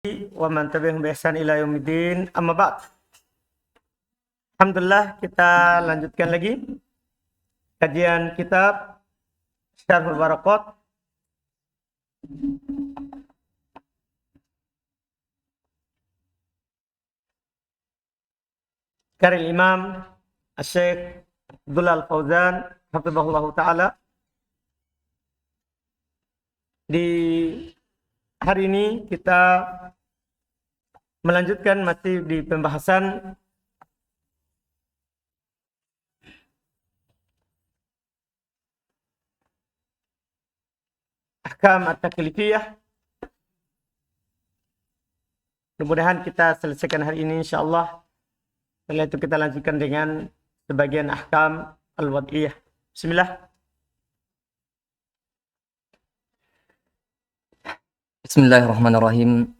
Wa man tabi'ahum bi ihsan ila yaumiddin. Amma ba'd. Alhamdulillah, kita lanjutkan lagi kajian kitab Syarhul Waraqat karya Imam Syekh Abdullah Al-Fauzan hafizahullah taala. Di hari ini kita melanjutkan masih di pembahasan ahkam at-taklifiyah. Mudah-mudahan kita selesaikan hari ini insyaallah. Setelah itu kita lanjutkan dengan sebagian ahkam al-wad'iyah. Bismillah. Bismillahirrahmanirrahim.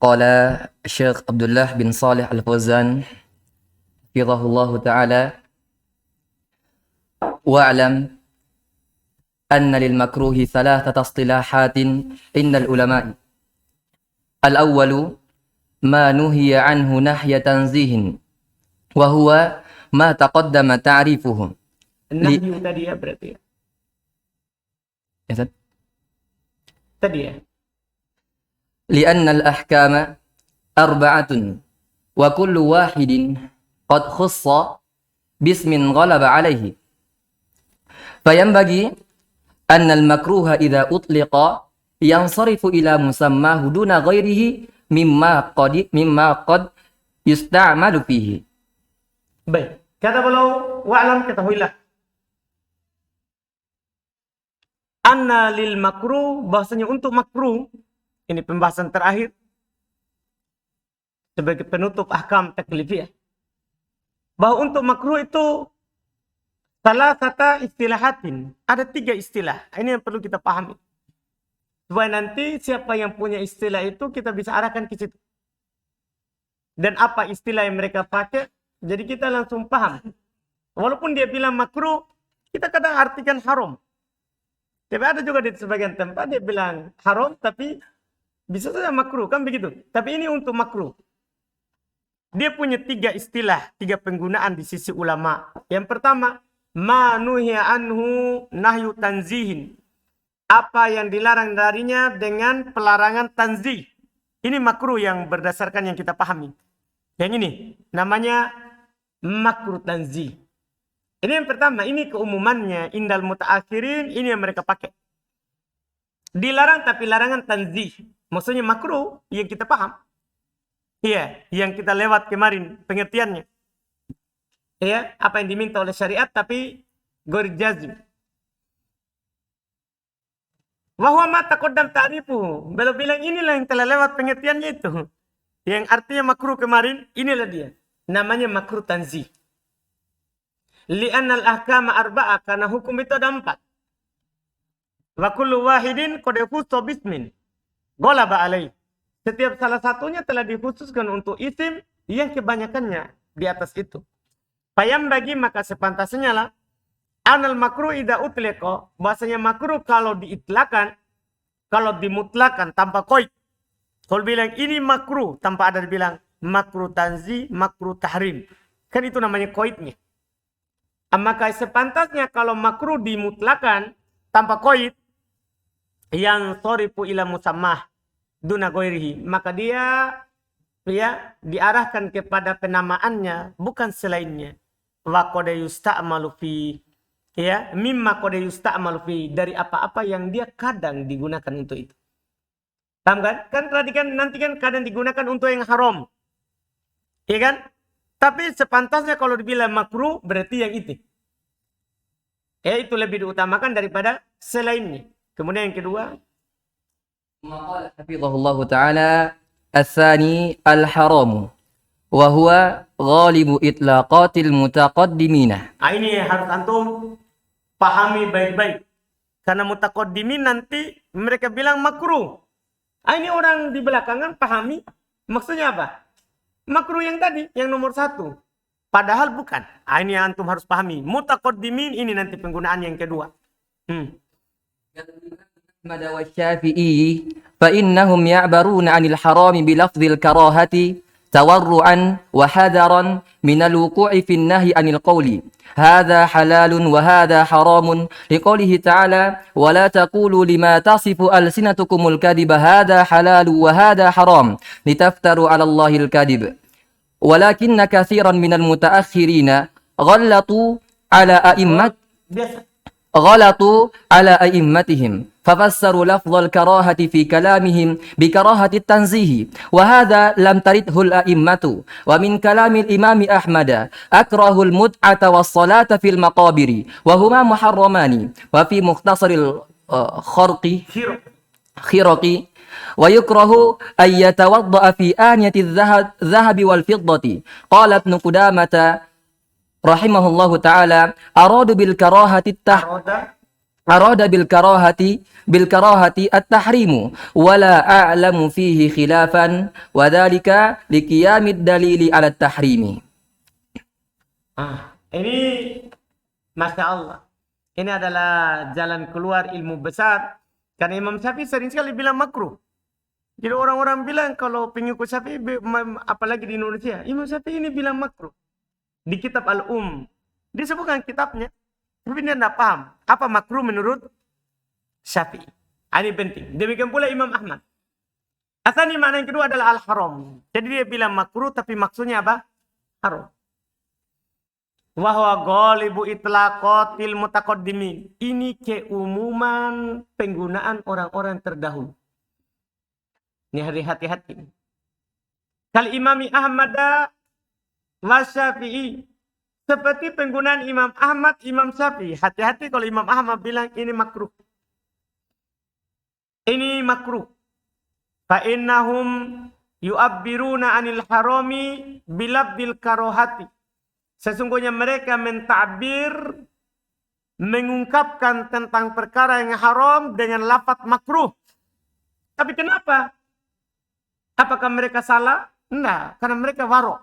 Qala Syekh Abdullah bin Salih Al-Fauzan hafizahullah ta'ala, wa'lam anna lil makruhi thalathata istilahatin innal ulama'i. Al-awwalu ma nuhiya anhu nahya tanzihin wa huwa ma taqaddama ta'rifuhu. Nahyu tadi ya berarti ya. Tadi ya. لأن الأحكام أربعة وكل واحد قد خص باسم غلب عليه، فينبغي أن المكروه إذا أطلق ينصرف إلى مسماه دون غيره مما قد يستعمل فيه. Baik, kata beliau, wa'lam, ketahuilah, anna lil makruh, bahasanya untuk makruh, ini pembahasan terakhir sebagai penutup ahkam taklifiyah, bahwa untuk makruh itu salah satu istilahatin, ada 3 istilah. Ini yang perlu kita pahami supaya nanti siapa yang punya istilah itu kita bisa arahkan ke situ, dan apa istilah yang mereka pakai, jadi kita langsung paham. Walaupun dia bilang makruh, kita kadang artikan haram. Tapi ada juga di sebagian tempat dia bilang haram tapi bisa saja makruh, kan begitu. Tapi ini untuk makruh. Dia punya 3 istilah, 3 penggunaan di sisi ulama. Yang pertama, ma nuhiya anhu nahyu tanzihin. Apa yang dilarang darinya dengan pelarangan tanzih. Ini makruh yang berdasarkan yang kita pahami. Yang ini namanya makruh tanzih. Ini yang pertama, ini keumumannya indal mutaakhirin, ini yang mereka pakai. Dilarang tapi larangan tanzih. Maksudnya makruh yang kita paham. Iya, yang kita lewat kemarin pengertiannya. Iya, apa yang diminta oleh syariat tapi ghair jazm. Wa huwa ma taqaddam ta'rifu. Beliau bilang inilah yang telah lewat pengertiannya itu. Yang artinya makruh kemarin, inilah dia. Namanya makruh tanzih. Li'annal ahkama arba'ah, karena hukum itu ada 4. Wa kullu wahidin qad yakhusu bismin ghalaba alaih. Setiap salah satunya telah dikhususkan untuk isim yang kebanyakannya di atas itu. Payam bagi, maka sepantasnya lah anal makruh idza utliqa, bahasanya makruh kalau diitlakan, kalau dimutlakan tanpa qaid. Kalau bilang ini makruh tanpa ada dibilang makruh tanzih, makruh tahrim, kan itu namanya qaidnya. Maka sepantasnya kalau makruh dimutlakan tanpa qaid, yang sorifu ila musammah duna ghairihi, maka dia diarahkan kepada penamaannya bukan selainnya. Wa qad yusta'malu fi, mimma qad yusta'malu fi, dari apa-apa yang dia kadang digunakan untuk itu. Paham kan? Kan tadi kan nanti kan kadang digunakan untuk yang haram. Iya kan? Tapi sepantasnya kalau dibilang makruh berarti yang itu. Itu lebih diutamakan daripada selainnya. Kemudian yang kedua, maqala hafizahullah ta'ala, الثاني الحرام وهو غالب إطلاقات المتقدمين. Ini harus antum pahami baik-baik. Karena mutaqaddimin nanti mereka bilang makruh. Ini orang di belakangan pahami maksudnya apa? Makruh yang tadi, yang nomor 1. Padahal bukan. Ini yang antum harus pahami. Mutaqaddimin ini nanti penggunaan yang kedua. Ahmad wa Syafi'i فإنهم يعبرون عن الحرام بلفظ الكراهة تورعا وحذرا من الوقوع في النهي عن القول هذا حلال وهذا حرام لقوله تعالى ولا تقولوا لما تصف ألسنتكم الكذب هذا حلال وهذا حرام لتفتروا على الله الكذب ولكن كثيرا من المتأخرين غلطوا على Biasa. غلطوا على أئمتهم ففسروا لفظ الكراهة في كلامهم بكراهة التنزيه وهذا لم ترده الأئمة ومن كلام الإمام أحمد أكره المتعة والصلاة في المقابر وهما محرمان وفي مختصر Hero. الخرقي ويكره أن يتوضأ في آنية الذهب والفضة قال ابن قدامة رحمه الله تعالى Aroda. أراد بالكراهة التحريم ولا أعلم فيه خلافا وذلك لقيام الدليل على التحريم. Ini Masya Allah. Ini adalah jalan keluar ilmu besar. Karena Imam Syafi'i sering sekali bilang makruh. Jadi orang-orang bilang kalau pengikut Syafi'i, apalagi di Indonesia, Imam Syafi'i ini bilang makruh. Di kitab disebutkan kitabnya, tapi dia tidak paham apa makruh menurut Syafi'i. Ini penting. Demikian pula Imam Ahmad. Asani makna yang kedua adalah al-haram. Jadi dia bilang makruh tapi maksudnya apa? Haram. Wahwa ghalibu itlaqatil mutaqaddimin. Ini keumuman penggunaan orang-orang terdahulu. Ini harus hati-hati. Kal Imami Ahmad wa Syafi'i. Seperti penggunaan Imam Ahmad, Imam Syafi'i. Hati-hati kalau Imam Ahmad bilang ini makruh. Ini makruh. Fa'innahum yu'abbiruna anil harami bilabdil karohati. Sesungguhnya mereka mentakbir, mengungkapkan tentang perkara yang haram dengan lafaz makruh. Tapi kenapa? Apakah mereka salah? Enggak, karena mereka warok.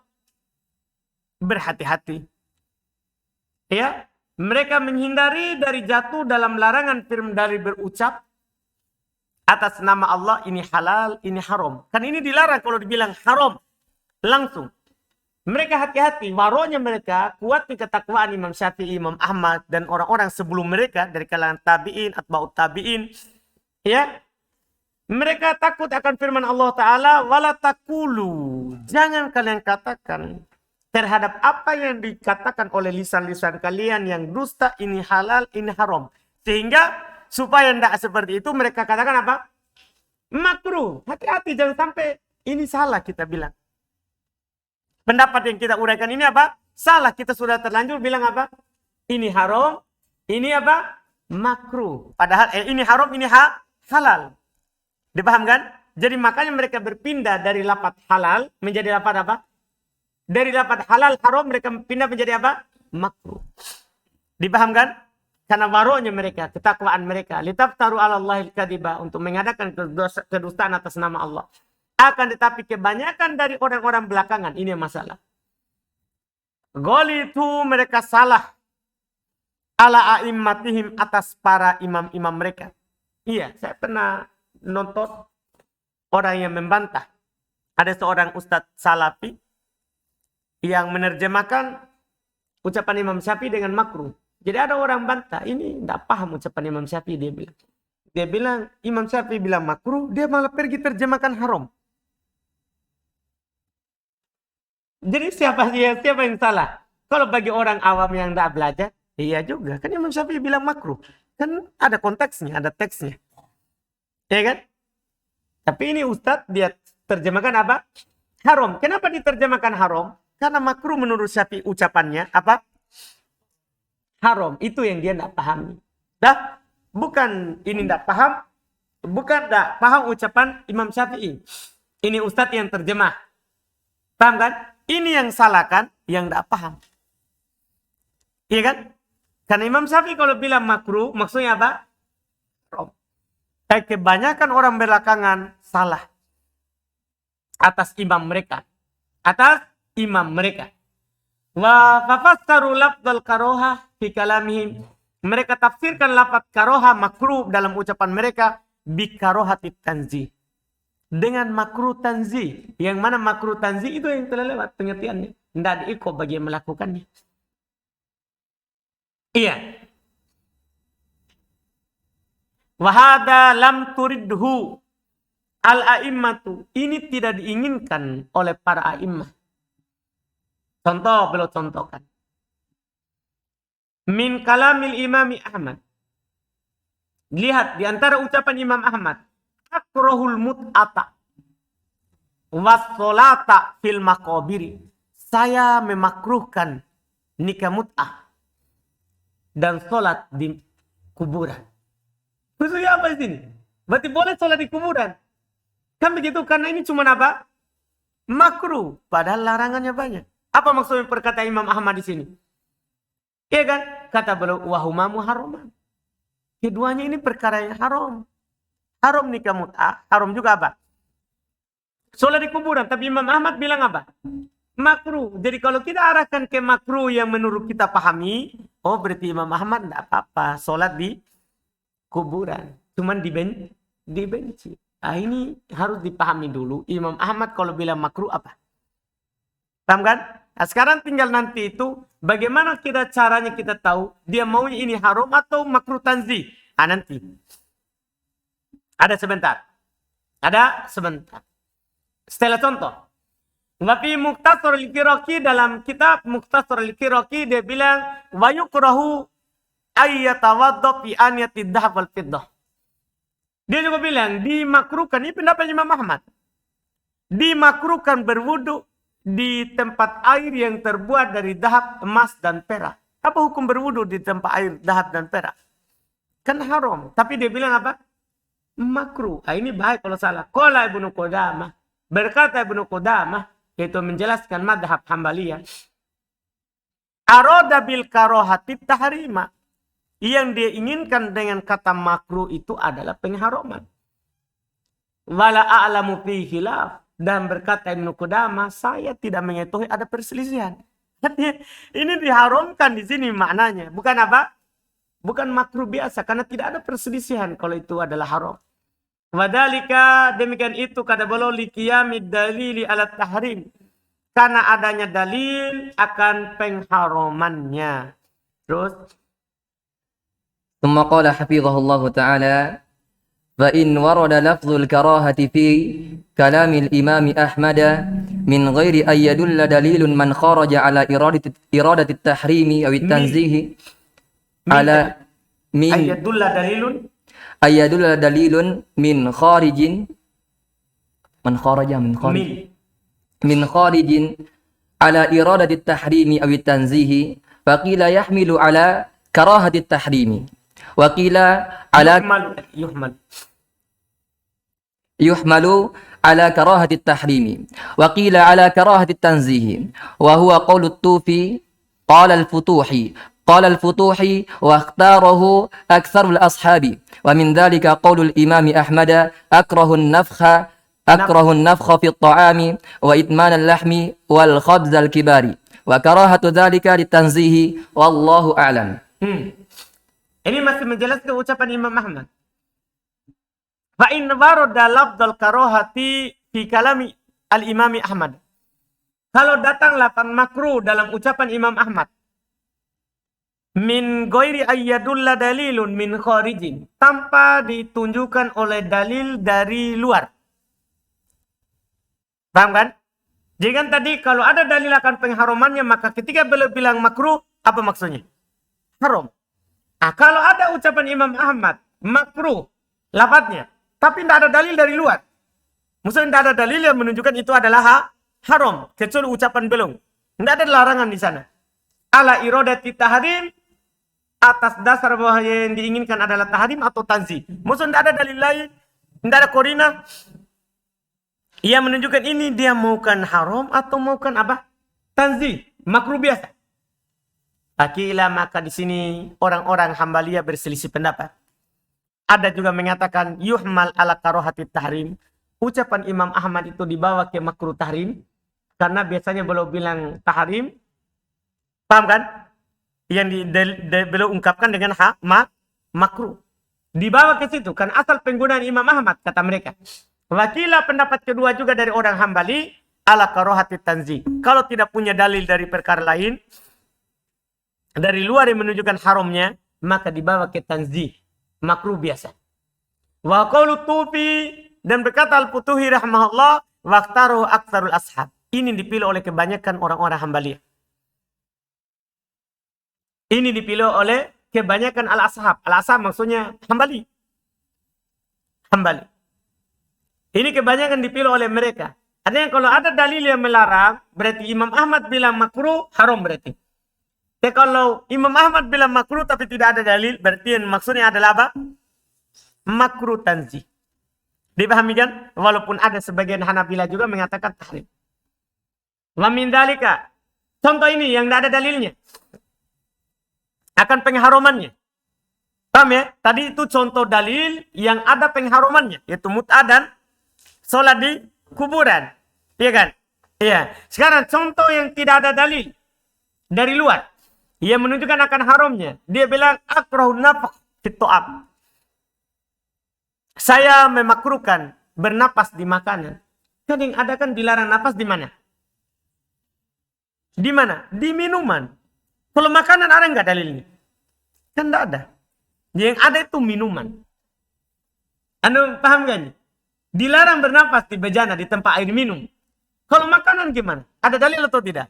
Berhati-hati. Ya, mereka menghindari dari jatuh dalam larangan firman dari berucap atas nama Allah ini halal, ini haram. Kan ini dilarang kalau dibilang haram langsung. Mereka hati-hati, waronya mereka kuat di ketakwaan Imam Syafi'i, Imam Ahmad dan orang-orang sebelum mereka dari kalangan tabi'in, atba'ut tabi'in. Ya. Mereka takut akan firman Allah Ta'ala, wala taqulu. Jangan kalian katakan terhadap apa yang dikatakan oleh lisan-lisan kalian yang dusta, ini halal, ini haram. Sehingga supaya tidak seperti itu mereka katakan apa? Makruh. Hati-hati jangan sampai ini salah kita bilang. Pendapat yang kita uraikan ini apa? Salah. Kita sudah terlanjur bilang apa? Ini haram, ini apa? Makruh. Padahal ini haram, ini halal. Dipahamkan? Jadi makanya mereka berpindah dari lafaz halal menjadi lafaz apa? Dari lafaz halal haram mereka pindah menjadi apa? Makruh. Dipahamkan? Karena waronya mereka, ketakwaan mereka. Litaftaru 'ala Allahil kadziba, untuk mengadakan kedustaan atas nama Allah. Akan tetapi kebanyakan dari orang-orang belakangan ini masalah. Ghalitu, mereka salah. Ala a'immatihim, atas para imam-imam mereka. Iya, saya pernah nonton orang yang membantah. Ada seorang ustadz salafi yang menerjemahkan ucapan Imam Syafi'i dengan makruh. Jadi ada orang bantah, ini tidak paham ucapan Imam Syafi'i, dia bilang. Dia bilang Imam Syafi'i bilang makruh, dia malah pergi terjemahkan haram. Jadi siapa yang salah? Kalau bagi orang awam yang tidak belajar, iya juga. Kan Imam Syafi'i bilang makruh. Kan ada konteksnya, ada teksnya. Ya kan? Tapi ini Ustadz dia terjemahkan apa? Haram. Kenapa diterjemahkan haram? Karena makruh menurut Syafi'i ucapannya apa? Haram. Itu yang dia tidak pahami. Dah, bukan ini tidak paham. Bukan tidak paham ucapan Imam Syafi'i. Ini Ustadz yang terjemah. Paham kan? Ini yang salah kan? Yang tidak paham. Iya kan? Karena Imam Syafi'i kalau bilang makruh, maksudnya apa? Haram. Kebanyakan orang belakangan salah atas imam mereka. Atas imam mereka. Wa fafassaru lafdzal karoha fi kalamihim. Mereka tafsirkan lafaz karoha makruh dalam ucapan mereka bi karohatit tanzih. dengan makruh tanzih. Yang mana makruh tanzih itu yang telah lewat pengertiannya. Tidak ada iko bagi yang melakukannya. Iya. Wahada lam turidhu al-a'immatu. Ini tidak diinginkan oleh para a'immah. Contoh, beliau contohkan. Min kalamil imami Ahmad. Lihat di antara ucapan Imam Ahmad. Akrahul mut'ata wassolata fil maqabiri. Saya memakruhkan nikah mut'ah dan sholat di kuburan. Maksudnya apa di sini? Berarti boleh sholat di kuburan. Kan begitu, karena ini cuma apa? Makruh. Padahal larangannya banyak. Apa maksudnya perkataan Imam Ahmad di sini? Iya kan? Kata beliau, wahuma muharraman. Keduanya ini perkara yang haram. Haram nikah mut'ah, haram juga apa? Sholat di kuburan. Tapi Imam Ahmad bilang apa? Makruh. Jadi kalau kita arahkan ke makruh yang menurut kita pahami, oh berarti Imam Ahmad tidak apa-apa sholat di kuburan. Cuman dibenci. Nah, ini harus dipahami dulu. Imam Ahmad kalau bilang makruh apa? Paham kan? Nah, sekarang tinggal nanti itu bagaimana caranya kita tahu dia mau ini haram atau makruh tanzih. Ah, nanti. Ada sebentar. Setelah contoh. Tapi Mukhtasar al-Kiraki dalam kitab Mukhtasar al-Kiraki dia bilang wa yukrahu ayyatawadda fi aniyatid dhahab wal fiddah. Dia juga bilang dimakruhkan, ini pendapat Imam Ahmad. Dimakruhkan berwudu di tempat air yang terbuat dari dahab, emas dan perak. Apa hukum berwudu di tempat air dahab dan perak? Kan haram. Tapi dia bilang apa? Makruh. Ah, ini bahaya kalau salah. Qala Ibnu Qudamah. Berkata Ibnu Qudamah, yaitu menjelaskan madhab Hambaliyah. Aroda bil karohati tahrima. Yang dia inginkan dengan kata makruh itu adalah pengharaman. Wala a'lamu fi khilaf. Dan berkata Ibnu Qudamah, saya tidak mengetahui ada perselisihan. Ini diharamkan di sini maknanya. Bukan apa? Bukan makruh biasa. Karena tidak ada perselisihan kalau itu adalah haram. Wadhalika, demikian itu kata beliau liqiyamid dalili ala tahrim. Karena adanya dalil akan pengharamannya. Terus ثم قال حفظه الله تعالى فإن ورد لفظ الكراهة في كلام الإمام أحمد من غير أن يدل دليل من خرج على إرادة التحريم أو التنزيه على من أن يدل دليل من خارج على إرادة التحريم أو التنزيه فقيل يحمل على كراهة التحريم وقيل على يحمل على كراهة التحريم وقيل على كراهة التنزيه وهو قول الطوفي قال الفتوحي واختاره أكثر الأصحاب ومن ذلك قول الإمام أحمد أكره النفخ في الطعام وإدمان اللحم والخبز الكبار وكراهة ذلك للتنزيه والله أعلم. Ini masih menjelaskan ucapan Imam Ahmad. Fa in warada lafdzul karahati fi kalami al-Imam Ahmad. Kalau datang lafaz makruh dalam ucapan Imam Ahmad. Min ghairi ayyadulla dalilun min kharijin. Tanpa ditunjukkan oleh dalil dari luar. Paham kan? Jadi kan tadi kalau ada dalil akan pengharamannya, maka ketika beliau bilang makruh, apa maksudnya? Haram. Nah, kalau ada ucapan Imam Ahmad, makruh, lafadznya, tapi tidak ada dalil dari luar. Maksudnya tidak ada dalil yang menunjukkan itu adalah haram, kecuali ucapan beliau. Tidak ada larangan di sana. Ala iradati tahrim, atas dasar bahwa yang diinginkan adalah tahrim atau tanzih. Maksudnya tidak ada dalil lain, tidak ada korina yang menunjukkan ini dia maukan haram atau maukan apa? Tanzih, makruh biasa. Akila, maka di sini orang-orang Hambaliyah berselisih pendapat. Ada juga mengatakan yuhmal ala karohati tahrim. Ucapan Imam Ahmad itu dibawa ke makruh tahrim. Karena biasanya beliau bilang tahrim. Paham kan? Yang beliau ungkapkan dengan makruh. Dibawa ke situ. Kan asal penggunaan Imam Ahmad kata mereka. Wakilah pendapat kedua juga dari orang Hambali, ala karohati tanzih. Kalau tidak punya dalil dari perkara lain, dari luar yang menunjukkan haramnya, maka dibawa ke tanzih, makruh biasa. Wa qaulu Tufi, dan berkata Al-Futuhi rahimahullah, waqtaruhu aktsarul ashab. Ini dipilih oleh kebanyakan orang-orang Hambali. Ini dipilih oleh kebanyakan al-ashab. Al-ashab maksudnya Hambali. Hambali. Ini kebanyakan dipilih oleh mereka. Artinya kalau ada dalil yang melarang, berarti Imam Ahmad bilang makruh, haram berarti. Ya kalau Imam Ahmad bilang makruh tapi tidak ada dalil, berarti yang maksudnya adalah apa? Makruh tanzih. Dipahami kan? Walaupun ada sebagian Hanabila juga mengatakan tahrim. Wa min dzalika. Contoh ini yang tidak ada dalilnya. Akan pengharumannya. Paham ya? Tadi itu contoh dalil yang ada pengharumannya. Yaitu mut'ah dan sholat di kuburan. Iya kan? Iya. Sekarang contoh yang tidak ada dalil. Dari luar. Yang menunjukkan akan haramnya. Dia bilang, akrahun nafakh fitto'am. Saya memakruhkan bernapas di makanan. Kan yang ada kan dilarang napas di mana? Di mana? Di minuman. Kalau makanan ada nggak dalilnya? Kan tidak ada. Yang ada itu minuman. Anda paham gak nih? Dilarang bernapas di bejana, di tempat air minum. Kalau makanan gimana? Ada dalil atau tidak?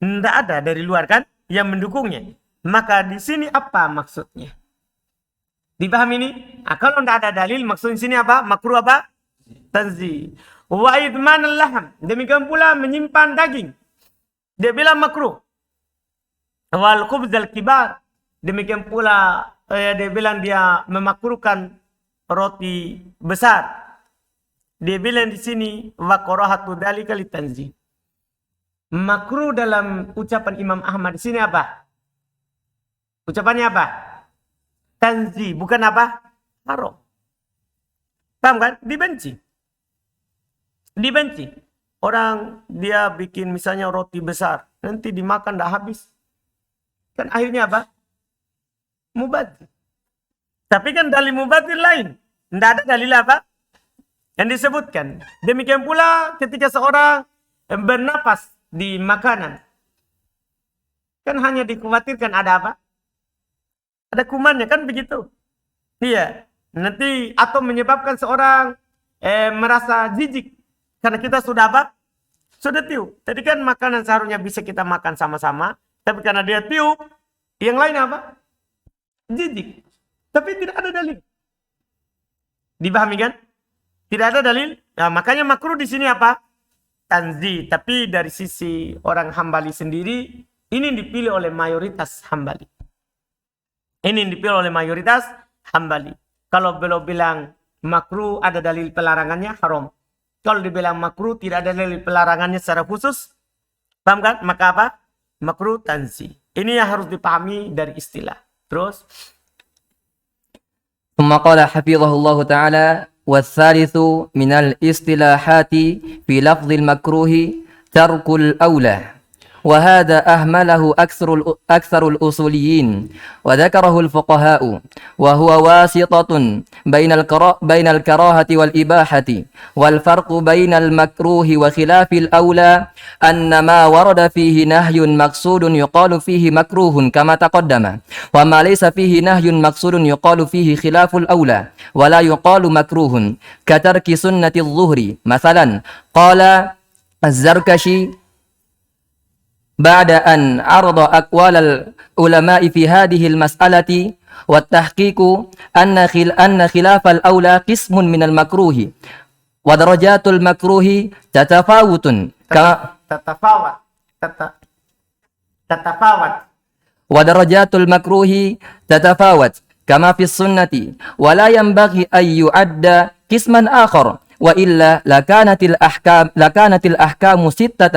Tidak ada dari luar kan yang mendukungnya. Maka di sini apa maksudnya? Dipahami ini? Nah, kalau tidak ada dalil maksudnya di sini apa? Makruh apa? Tanzih. Wa idman al-laham. Demikian pula menyimpan daging. Dia bilang makruh. Wal khubz al-kibar. Demikian pula dia bilang dia memakruhkan roti besar. Dia bilang di sini wa karahatu dzalika litanzih. Makruh dalam ucapan Imam Ahmad di sini apa? Ucapannya apa? Tanzih, bukan apa? Haram. Paham kan? Dibenci. Dibenci. Orang dia bikin misalnya roti besar, nanti dimakan dah habis. Kan akhirnya apa? Mubadzir. Tapi kan dalil mubadzir lain. Tidak ada dalil apa? Yang disebutkan. Demikian pula ketika seorang bernapas di makanan. Kan hanya dikhawatirkan ada apa? Ada kumannya kan begitu. Iya. Nanti atau menyebabkan seorang merasa jijik. Karena kita sudah apa? Sudah tiup. Tadi kan makanan seharusnya bisa kita makan sama-sama. Tapi karena dia tiup. Yang lain apa? Jijik. Tapi tidak ada dalil. Dipahami kan? Tidak ada dalil. Nah, makanya makruh di sini apa? Tanzih. Tapi dari sisi orang Hambali sendiri, ini dipilih oleh mayoritas Hambali. Ini dipilih oleh mayoritas Hambali. Kalau beliau bilang makruh ada dalil pelarangannya, haram. Kalau dibilang makruh tidak ada dalil pelarangannya secara khusus, paham kan? Maka apa? Makruh tanzih. Ini yang harus dipahami dari istilah. Terus ثم قال حفظه الله تعالى والثالث من الاصطلاحات في لفظ المكروه ترك الأولى وهذا أهمله أكثر الأصوليين وذكره الفقهاء وهو واسطة بين الكراهة والإباحة والفرق بين المكروه وخلاف الأولى أن ما ورد فيه نهي مقصود يقال فيه مكروه كما تقدم وما ليس فيه نهي مقصود يقال فيه خلاف الأولى ولا يقال مكروه كترك سنة الظهر مثلا قال الزركشي بعد أن عرض أقوال العلماء في هذه المسألة والتحقيق أن خلاف الأولى قسم من المكروه ودرجات المكروه تتفاوت تتفاوت ودرجات المكروه تتفاوت كما في السنة ولا ينبغي أن يعد قسما آخر وإلا لكانت الأحكام ستة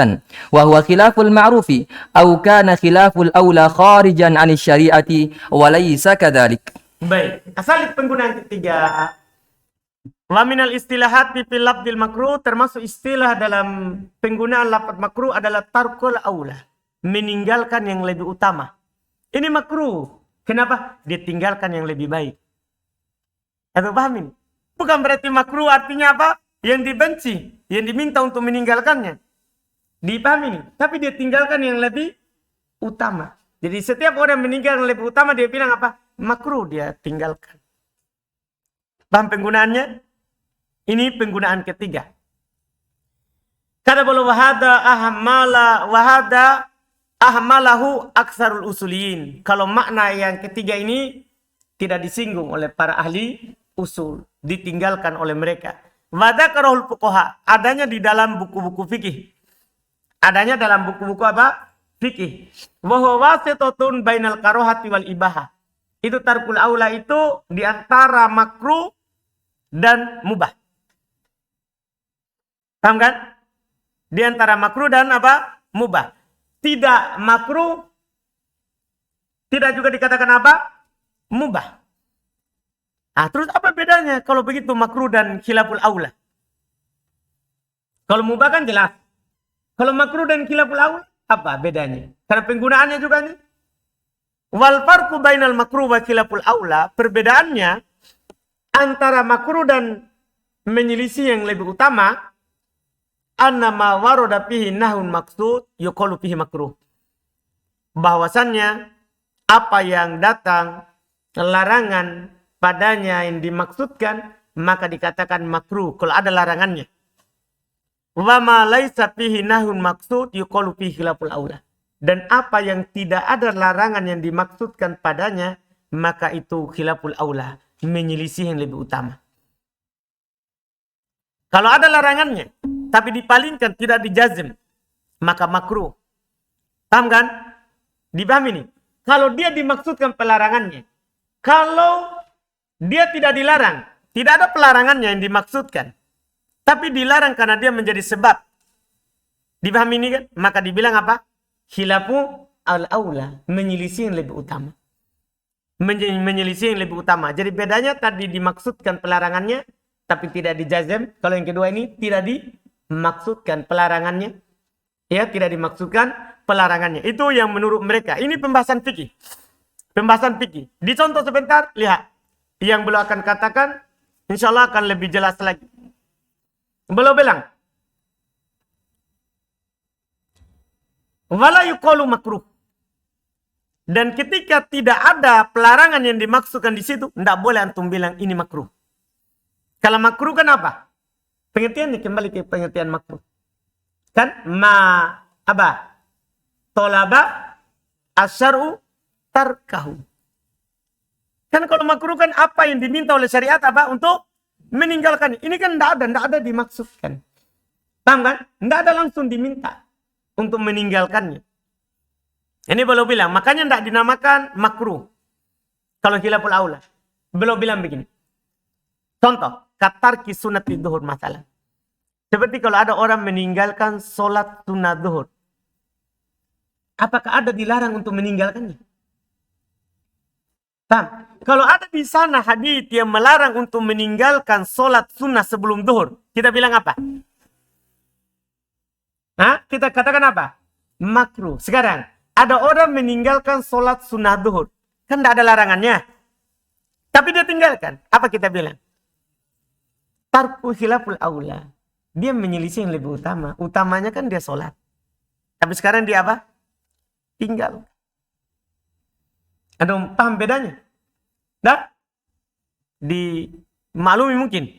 وهو خلاف المعروف أو كان خلاف الأولى خارجا عن الشريعة وليس كذلك. Baik, asal penggunaan ketiga. Wa minal istilahati fil lafdzil makruh, termasuk istilah dalam penggunaan lafaz makruh adalah tarkul aula, meninggalkan yang lebih utama. Ini makruh. Kenapa? Ditinggalkan yang lebih baik. Atau paham ini? Bukan berarti makruh artinya apa? yang dibenci, yang diminta untuk meninggalkannya. Dipahami nih, tapi dia tinggalkan yang lebih utama. Jadi setiap orang meninggal yang lebih utama, dia bilang apa? Makruh dia tinggalkan. Paham penggunaannya? Ini penggunaan ketiga. Kata beliau wahada ahmalahu aksarul usuliyin. Kalau makna yang ketiga ini tidak disinggung oleh para ahli usul, ditinggalkan oleh mereka. Wadzakarahul fuqaha, adanya di dalam buku-buku fikih. Adanya dalam buku-buku apa? Fikih. Wa huwa wasithatun bainal karohati wal ibahah. Itu tarkul aula itu di antara makruh dan mubah. Paham kan? Di antara makruh dan apa? Mubah. Tidak makruh, tidak juga dikatakan apa? Mubah. Ah, terus apa bedanya kalau begitu makruh dan khilaful aula? Kalau mubah kan jelas. Kalau makruh dan khilaful aula, apa bedanya? Karena penggunaannya juga nih. Wal farqu bainal makruh wa khilaful aula, perbedaannya antara makruh dan menyelisih yang lebih utama, annama warada fihi nahun maksud yuqalu fihi makruh. Bahwasannya apa yang datang larangan padanya yang dimaksudkan maka dikatakan makruh kalau ada larangannya. Wa ma laisa fihi nahun maksud yuqalu fihi khilaful aula. Dan apa yang tidak ada larangan yang dimaksudkan padanya maka itu khilaful aula, menyelisih yang lebih utama. Kalau ada larangannya, tapi dipalingkan, tidak dijazm, maka makruh. Paham kan? Dipahami nih. Kalau dia dimaksudkan pelarangannya, kalau dia tidak dilarang, tidak ada pelarangannya yang dimaksudkan, tapi dilarang karena dia menjadi sebab. Dipahami ini kan? Maka dibilang apa? Khilafu al-aula, menyelisih yang lebih utama. Menyelisih yang lebih utama. Jadi bedanya tadi dimaksudkan pelarangannya, tapi tidak dijazm. Kalau yang kedua ini tidak dimaksudkan pelarangannya. Ya, tidak dimaksudkan pelarangannya. Itu yang menurut mereka. Ini pembahasan fikih. Pembahasan fikih. Dicontoh sebentar, lihat. Yang beliau akan katakan, insya Allah akan lebih jelas lagi. Beliau bilang, wala yuqalu makruh. Dan ketika tidak ada pelarangan yang dimaksudkan di situ, tidak boleh antum bilang ini makruh. Kalau makruh kan apa? Pengertiannya kembali ke pengertian makruh. Kan apa? Tolaba asyar'u tarkahu. Kan kalau makruh kan apa yang diminta oleh syariat apa? Untuk meninggalkan. Ini kan tidak ada dimaksudkan. Paham kan? Tidak ada langsung diminta untuk meninggalkannya. Ini belum bilang. Makanya tidak dinamakan makruh. Kalau khilaful aula. Belum bilang begini. Contoh. Katarki sunat di duhur masalah. Seperti kalau ada orang meninggalkan sholat sunat duhur. Apakah ada dilarang untuk meninggalkannya? Paham? Kalau ada di sana hadits yang melarang untuk meninggalkan sholat sunnah sebelum duhur. Kita bilang apa? Hah? Kita katakan apa? Makruh. Sekarang, ada orang meninggalkan sholat sunnah duhur. Kan tidak ada larangannya. Tapi dia tinggalkan. Apa kita bilang? Tarku khilaful aula. Dia menyelisih yang lebih utama. Utamanya kan dia sholat. Tapi sekarang dia apa? Tinggal. Ada paham bedanya? Nah? Dimaklumi mungkin.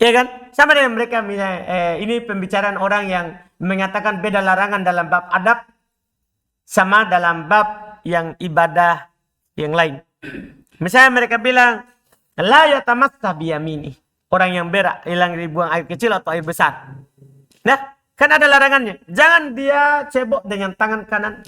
Ya kan? Sama dengan mereka misalnya, ini pembicaraan orang yang mengatakan beda larangan dalam bab adab sama dalam bab yang ibadah yang lain. Misalnya mereka bilang, la yatamassa biyamini. Orang yang berak, hilang dibuang air kecil atau air besar. Nah, kan ada larangannya. Jangan dia cebok dengan tangan kanan.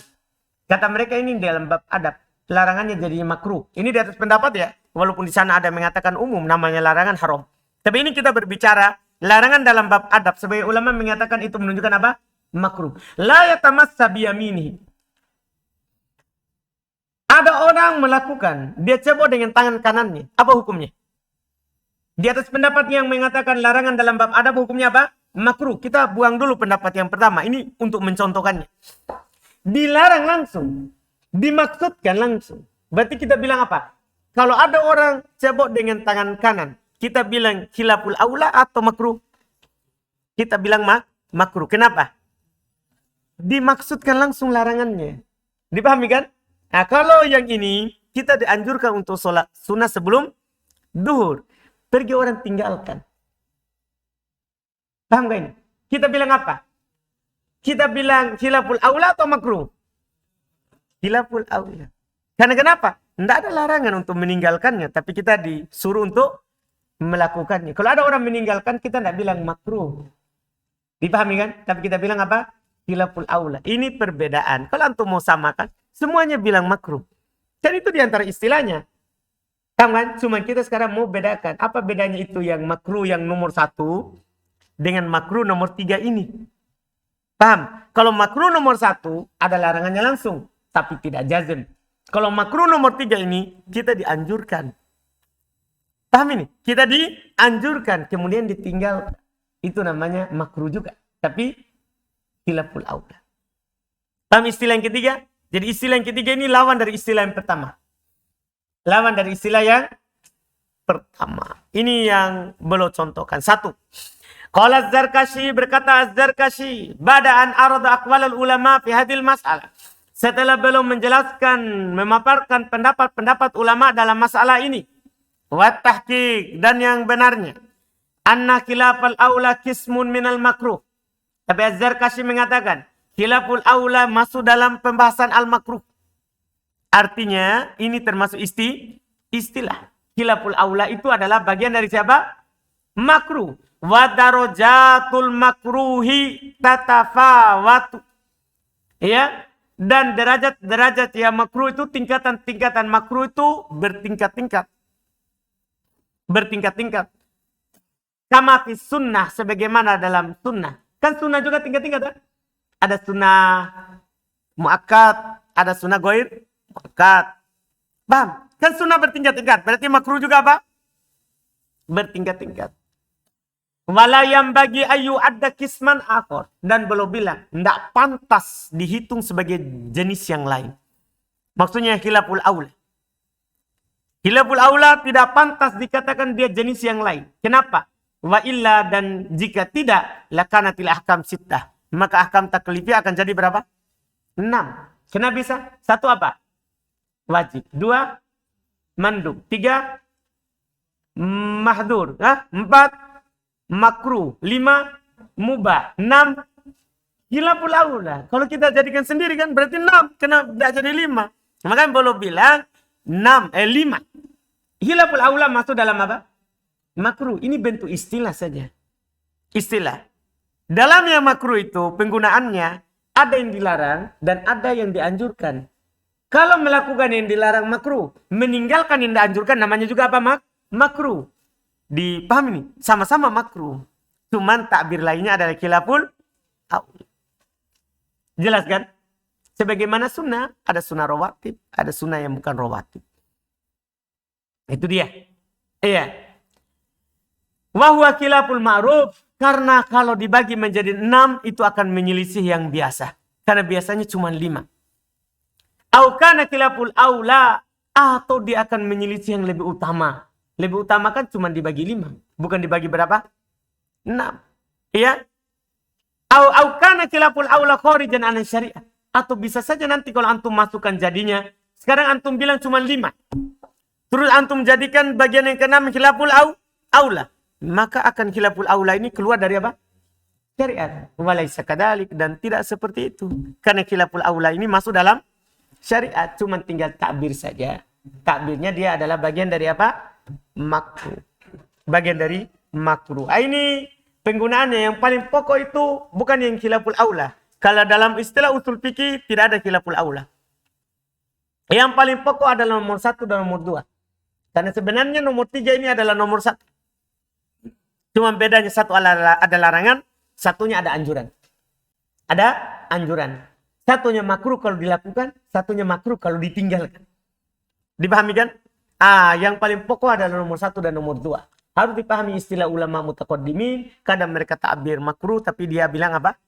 Kata mereka ini dalam bab adab. Larangannya jadi makruh. Ini di atas pendapat ya. Walaupun di sana ada mengatakan umum, namanya larangan haram. Tapi ini kita berbicara, larangan dalam bab adab. Sebagai ulama mengatakan itu menunjukkan apa? Makruh. La yatamassa biyaminihi. Ada orang melakukan, dia cebok dengan tangan kanannya. Apa hukumnya? Di atas pendapat yang mengatakan larangan dalam bab adab hukumnya apa? Makruh. Kita buang dulu pendapat yang pertama. Ini untuk mencontohkannya. Dilarang langsung. Dimaksudkan langsung. Berarti kita bilang apa? Kalau ada orang cebok dengan tangan kanan. kita bilang khilaful aula atau makruh? Kita bilang makruh. Kenapa? Dimaksudkan langsung larangannya. Dipahami kan? Nah, kalau yang ini kita dianjurkan untuk sholat sunnah sebelum duhur. Pergi orang tinggalkan. Paham gak ini? Kita bilang apa? Kita bilang khilaful aula atau makruh? Khilaful aula. Karena kenapa? Tidak ada larangan untuk meninggalkannya. Tapi kita disuruh untuk melakukannya. Kalau ada orang meninggalkan, kita tidak bilang makruh. Dipahami kan? Tapi kita bilang apa? Khilaful aula. Ini perbedaan. Kalau antum mau samakan, semuanya bilang makruh. Dan itu diantara istilahnya. Paham kan? Cuma kita sekarang mau bedakan. Apa bedanya itu yang makruh yang nomor 1 dengan makruh nomor 3 ini? Paham? Kalau makruh nomor 1 ada larangannya langsung. Tapi tidak jazm. Kalau makruh nomor 3 ini, kita dianjurkan. Paham ini? Kita dianjurkan. Kemudian ditinggal. Itu namanya makruh juga. Tapi khilaful aula. Paham istilah yang ketiga? Jadi istilah yang ketiga ini lawan dari istilah yang pertama. Lawan dari istilah yang pertama. Ini yang belum contohkan. 1. Qala Az-Zarkashi, berkata Az-Zarkashi, bada'an arada aqwalul ulama fi hadil mas'alah. Setelah belum menjelaskan, memaparkan pendapat-pendapat ulama dalam masalah ini. Wa tahqiq, dan yang benarnya. Anna khilafal aula kismun minal makruh. Tapi Az-Zarkashi mengatakan, khilaful aula masuk dalam pembahasan al-makruh. Artinya, ini termasuk istilah. Khilaful aula itu adalah bagian dari siapa? Makruh. Wa darajatul makruhi tatafawatu. Ya, dan derajat-derajat yang makruh itu, tingkatan-tingkatan makruh itu bertingkat-tingkat. Bertingkat-tingkat. Kama fi sunnah, sebagaimana dalam sunnah. Kan sunnah juga tingkat-tingkat kan? Ada sunnah muakkad, ada sunnah ghair muakkad. Paham? Kan sunnah bertingkat-tingkat. Berarti makruh juga apa? Bertingkat-tingkat. Wala yang bagi ayu ada kisman akhor. Dan belum bilang, tidak pantas dihitung sebagai jenis yang lain. Maksudnya khilaful aula. Khilaful aula tidak pantas dikatakan dia jenis yang lain. Kenapa? Wa illa, dan jika tidak, lakanatil ahkam sittah. Maka ahkam taklifiyah akan jadi berapa? 6. Kenapa bisa? 1 apa? Wajib. 2, mandub. 3, mahdur. 4, makruh. 5, mubah. 6, khilaful aula. Kalau kita jadikan sendiri kan berarti 6. Kenapa tidak jadi 5? Makanya belum bilang 5. Khilaful aula masuk dalam apa? Makruh. Ini bentuk istilah saja. Istilah. Dalam yang makruh itu penggunaannya ada yang dilarang dan ada yang dianjurkan. Kalau melakukan yang dilarang makruh, meninggalkan yang dianjurkan namanya juga apa? Makruh. Dipahami nih? Sama-sama makruh. Cuman takbir lainnya adalah khilaful aula. Jelas kan? Sebagaimana sunnah, ada sunnah rawatib, ada sunnah yang bukan rawatib. Itu dia. Iya. Wahwa khilaful ma'ruf. Karena kalau dibagi menjadi 6, itu akan menyelisih yang biasa. Karena biasanya cuma 5. Au kana khilaful aula, atau dia akan menyelisih yang lebih utama. Lebih utama kan cuma dibagi 5. Bukan dibagi berapa? 6. Iya? Au kana khilaful aula kharijan an syariah. Atau bisa saja nanti kalau antum masukkan jadinya. Sekarang antum bilang cuma 5. Terus antum jadikan bagian yang ke-6 khilaful aula. Maka akan khilaful aula ini keluar dari apa? Syariat. Walaysa kadzalik, dan tidak seperti itu. Karena khilaful aula ini masuk dalam syariat. Cuma tinggal takbir saja. Takbirnya dia adalah bagian dari apa? Makruh. Bagian dari makruh. Ini penggunaannya yang paling pokok itu bukan yang khilaful aula. Kalau dalam istilah usul fikih tidak ada khilaful aula. Yang paling pokok adalah nomor 1 dan nomor 2. Karena sebenarnya nomor 3 ini adalah nomor 1. Cuma bedanya satu ada larangan, satunya ada anjuran. Ada anjuran. Satunya makruh kalau dilakukan, satunya makruh kalau ditinggalkan. Dipahami kan? Yang paling pokok adalah nomor 1 dan nomor 2. Harus dipahami istilah ulama mutaqaddimin. Kadang mereka takbir makruh, tapi dia bilang apa?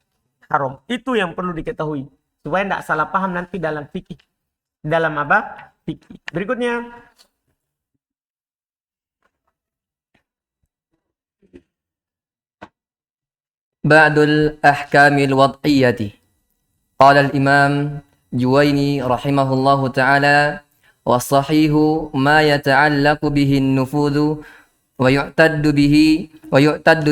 Haram. Itu yang perlu diketahui. Supaya tidak salah paham nanti dalam fikih. Dalam apa? Fikih. Berikutnya. بعد الأحكام الوضعية. قال الإمام جويني رحمه الله تعالى: والصحيح ما يتعلق به النفوذ ويعتد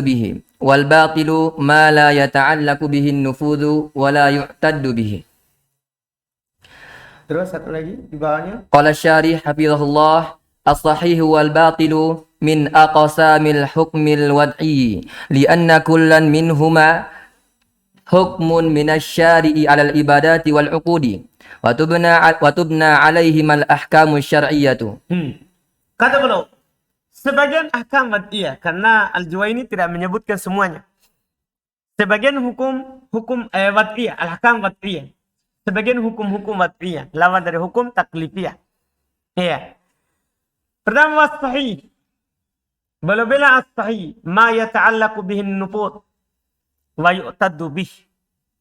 به والباطل ما لا يتعلق به النفوذ ولا يعتد به. Terus satu lagi di bawahnya. قال الشارح حفظه الله: الصحيح والباطل من أقسام الحكم الوضعي لأن كلا منهما حكم من الشارع على العبادات والعقود وتبنى عليهما الأحكام الشرعية. Kata beliau, sebagian ahkam wad'iyah, karena Al-Juwaini tidak menyebutkan semuanya. Sebagian hukum wad'iyah, al-ahkam wad'iyah. Sebagian hukum-hukum wad'iyah, lawan dari hukum taklifiyah. Iya. Pertama as-sahih. Beliau bilang as-sahih, ma yata'allaqu bihin nufud wa yu'taddu bih.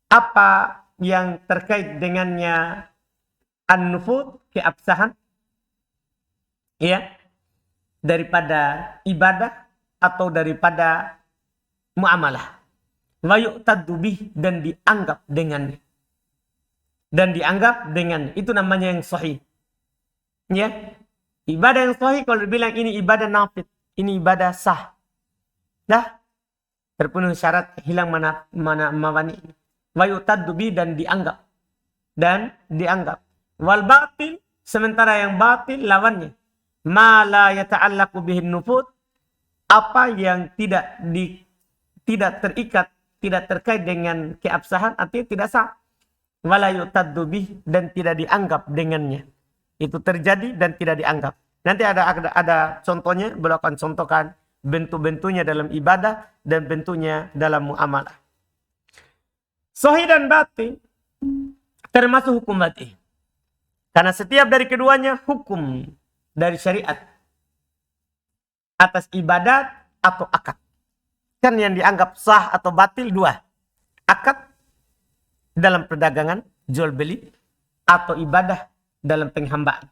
Apa yang terkait dengannya an-nufud, keabsahan, ya, daripada ibadah atau daripada muamalah. Wa yu'taddu bih, dan dianggap dengannya. Itu namanya yang sahih. Ya. Ibadah yang sahih kalau dibilang ini ibadah nafid, ini ibadah sah. Dah terpenuhi syarat, hilang mawani. Wa yu'taddu bih, dan dianggap. Wal batil, sementara yang batil lawannya. Ma la yata'allaqu bihin nufud, apa yang tidak terikat, tidak terkait dengan keabsahan, artinya tidak sah. Wala yu'taddu bih, dan tidak dianggap dengannya. Itu terjadi dan tidak dianggap. Nanti ada contohnya, beliau akan contohkan bentuk-bentuknya dalam ibadah dan bentuknya dalam muamalah. Sahih dan batil termasuk hukum batil. Karena setiap dari keduanya hukum dari syariat atas ibadat atau akad. Kan yang dianggap sah atau batil dua. Akad dalam perdagangan, jual beli, atau ibadah dalam penghambaan.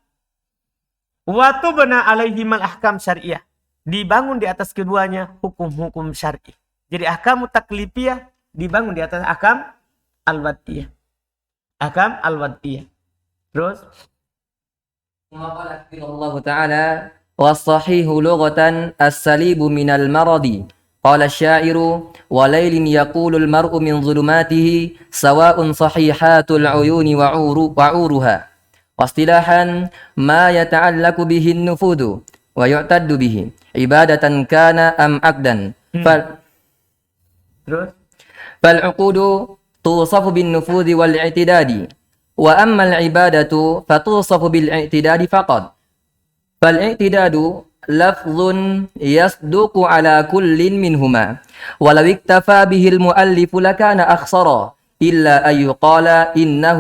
Wa tubna alaihimal ahkam syariah. Dibangun di atas keduanya hukum-hukum syar'i. Jadi ahkam taklifiyah dibangun di atas ahkam al-wad'iyah. Ahkam al-wad'iyah. Terus Allah Ta'ala: والصحيح لغة السليب من المرض. قال الشاعر: وليل يقول المرء من ظلماته سواء صحيحات العيون وعورها. واصطلاحا ما يتعلق به النفوذ ويعتد به عبادة كان أم عقدا. فالعقود توصف بالنفوذ والاعتداد، وأما العبادة فتوصف بالاعتداد فقط. فالاعتداد لفظ يصدق على كل منهما، ولو اكتفى به المؤلف لكان أخصرا، إلا أن يقال إنه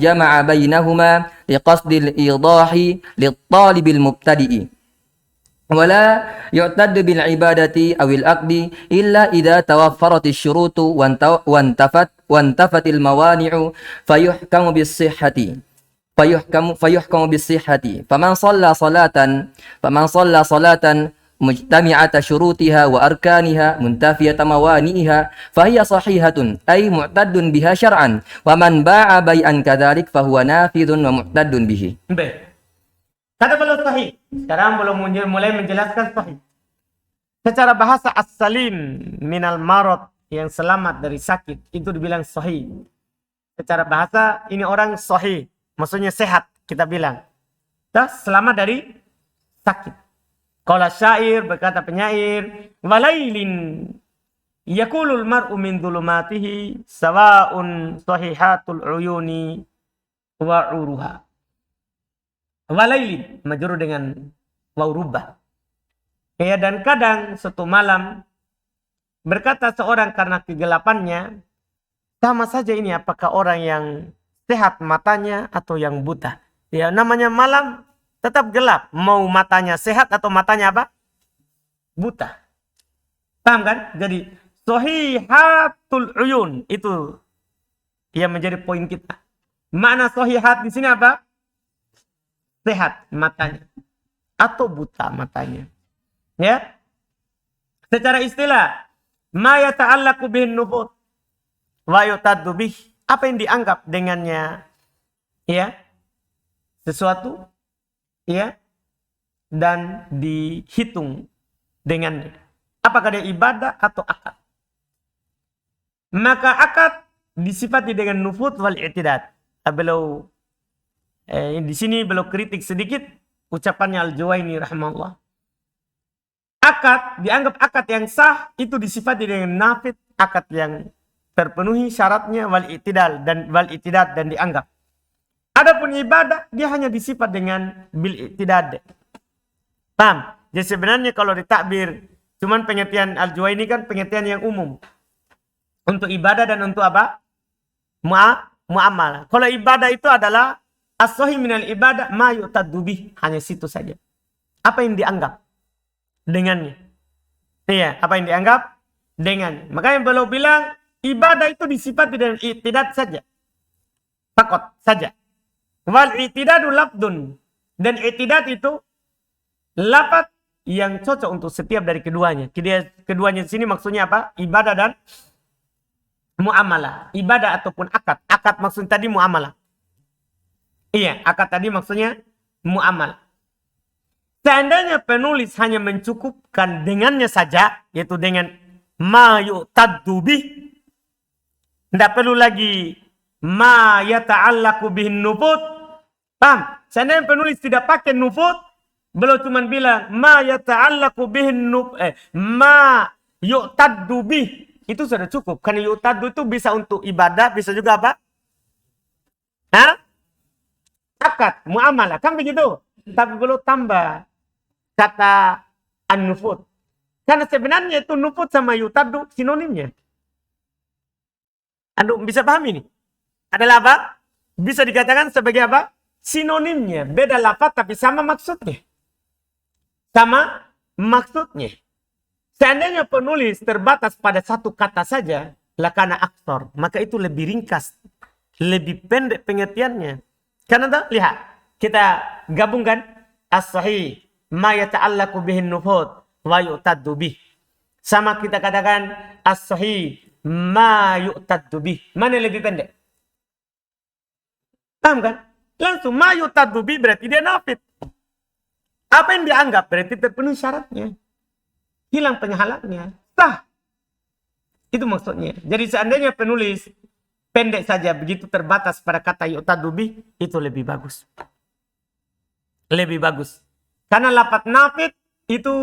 جمع بينهما لقصد الإيضاح للطالب المبتدئ. ولا يعتد بالعبادة أو العقد إلا إذا توفرت الشروط وانتفت الموانع فيحكم بالصحة. فمن صلى صلاة مجتمعة شروطها وأركانها منتفية موانئها فهي صحيحة أي معتد بها شرعا. ومن باع بيعا كذلك فهو نافذ ومعتد به. Kata beliau sahih. Sekarang belum mulai menjelaskan sahih. Secara bahasa as-salim minal marad, yang selamat dari sakit, itu dibilang sahih. Secara bahasa ini orang sahih, maksudnya sehat, kita bilang. Selamat dari sakit. Qala syair, berkata penyair, walailin yakulul mar'u min dhulumatihi sawa'un sahihatul uyuni wa uruha. Walailin majrur dengan waw rubbah. Ya, dan kadang suatu malam berkata seorang karena kegelapannya, sama saja ini apakah orang yang sehat matanya atau yang buta. Ya, namanya malam tetap gelap, mau matanya sehat atau matanya apa? Buta. Paham kan? Jadi sahihatul uyun itu yang menjadi poin kita. Makna sahihat di sini apa? Sehat matanya atau buta matanya. Ya. Secara istilah, ma yata'allaqu bihin nufut wa yu'taddu bih. Apa yang dianggap dengannya, ya, sesuatu, ya, dan dihitung dengannya. Apakah dia ibadah atau akad? Maka akad disifati dengan nufut wal i'tidad. Beliau di sini beliau kritik sedikit ucapannya Al-Juwaini rahimahullah. Akad dianggap akad yang sah itu disifati dengan nafid, akad yang terpenuhi syaratnya wal i'tidad dan dianggap. Adapun ibadah dia hanya disifat dengan bil i'tidad. Paham? Jadi sebenarnya kalau ditakbir, cuman pengertian Al-Juwaini kan pengertian yang umum. Untuk ibadah dan untuk apa? Muamalah. Kalau ibadah itu adalah as-sahih minal ibadah ma yu'taddu bih. Hanya situ saja. Apa yang dianggap dengannya. Iya, apa yang dianggap dengannya. Makanya beliau bilang ibadah itu disifati dengan i'tidad saja. Fakot saja. Wal i'tidadu lafdun. Dan i'tidad itu lafaz yang cocok untuk setiap dari keduanya. Keduanya di sini maksudnya apa? Ibadah dan muamalah. Ibadah ataupun akad. Akad maksudnya tadi muamalah. Iya, akad tadi maksudnya muamalah. Seandainya penulis hanya mencukupkan dengannya saja, yaitu dengan ma yu'taddu bih, tidak perlu lagi ma yata'allaqu bihin nufut. Paham? Seandainya penulis tidak pakai nufut, beliau cuma bilang ma yata'allaqu bihin ma yu'taddu bih, itu sudah cukup. Karena yu'taddu itu bisa untuk ibadah, bisa juga apa? Hah? Akad, muamalah, kan begitu. Tapi beliau tambah kata an-nufut. Karena sebenarnya itu nufut sama yu'taddu sinonimnya. Anda bisa paham ini? Adalah apa? Bisa dikatakan sebagai apa? Sinonimnya. Beda lafaz tapi sama maksudnya. Sama maksudnya. Seandainya penulis terbatas pada satu kata saja, lakana aksor, maka itu lebih ringkas, lebih pendek pengertiannya. Karena lihat, kita gabungkan as-sahih ma yata'allaqu bihin nufut wa yu'taddu bih. Sama kita katakan as-sahih ma yu'taddu bih. Mana lebih pendek? Paham kan? Langsung ma yu'taddu bih berarti dia nafid. Apa yang dianggap berarti terpenuhi syaratnya. Hilang penghalangnya. Sah. Itu maksudnya. Jadi seandainya penulis pendek saja begitu terbatas pada kata yu'taddu bih, itu lebih bagus. Lebih bagus. Karena lafaz nafid itu